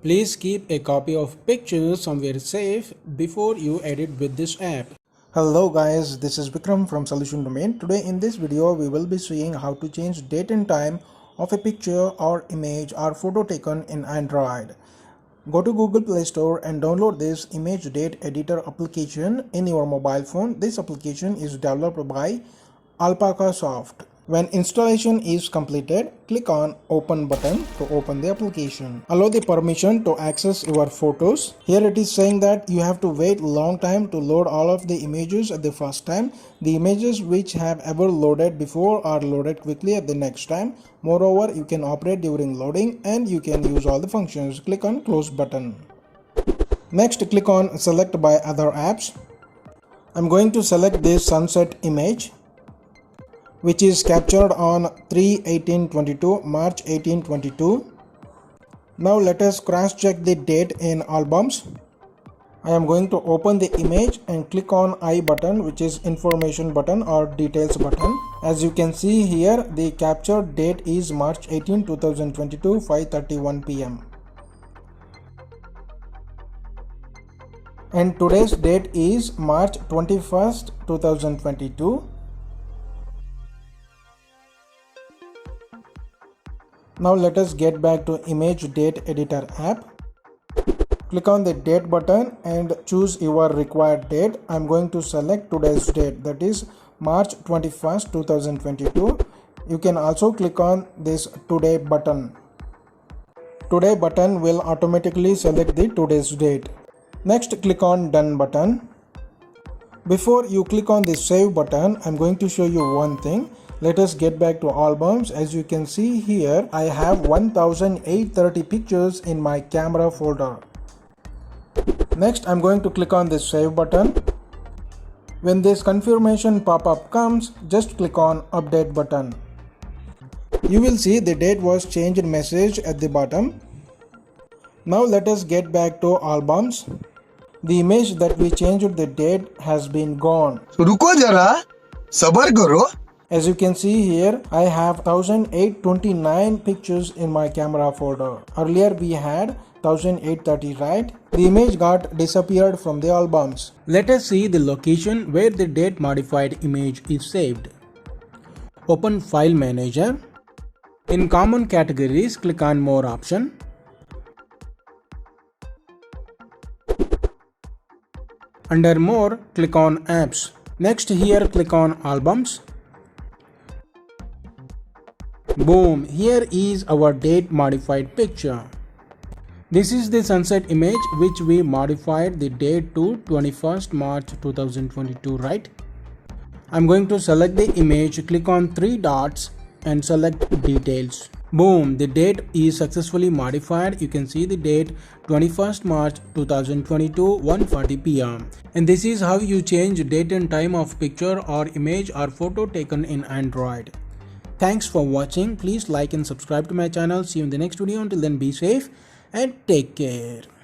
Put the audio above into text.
Please keep a copy of pictures somewhere safe before you edit with this app. Hello guys, this is Vikram from Solution Domain. Today in this video we will be seeing how to change date and time of a picture or image or photo taken in Android. Go to Google Play Store and download this image date editor application in your mobile phone. This application is developed by Alpaca Soft. When installation is completed, click on Open button to open the application. Allow the permission to access your photos. Here it is saying that you have to wait long time to load all of the images at the first time. The images which have ever loaded before are loaded quickly at the next time. Moreover, you can operate during loading and you can use all the functions. Click on Close button. Next, click on Select by Other apps. I'm going to select this sunset image, which is captured on 3/18/22, March 1822. Now let us cross check the date in albums. I am going to open the image and click on I button, which is information button or details button. As you can see here, the captured date is March 18, 2022, 5:31 p.m. And today's date is March 21st, 2022. Now let us get back to Image Date Editor app. Click on the date button and choose your required date. I'm going to select today's date, that is March 21st, 2022. You can also click on this Today button. Today button will automatically select the today's date. Next, click on Done button. Before you click on the Save button, I'm going to show you one thing. Let us get back to albums. As you can see here, I have 1830 pictures in my camera folder. Next, I'm going to click on the Save button. When this confirmation pop-up comes, just click on Update button. You will see the date was changed message at the bottom. Now let us get back to albums. The image that we changed the date has been gone. रुको जरा सबर करो. As you can see here, I have 1829 pictures in my camera folder. Earlier we had 1830, right? The image got disappeared from the albums. Let us see the location where the date modified image is saved. Open File Manager. In Common Categories, click on More option. Under More, click on Apps. Next here, click on Albums. Boom, here is our date modified picture. This is the sunset image which we modified the date to 21st March 2022, right? I'm going to select the image, click on three dots and select Details. Boom, the date is successfully modified. You can see the date 21st March 2022, 1:40 p.m. And this is how you change date and time of picture or image or photo taken in Android. Thanks for watching. Please like and subscribe to my channel. See you in the next video. Until then, be safe and take care.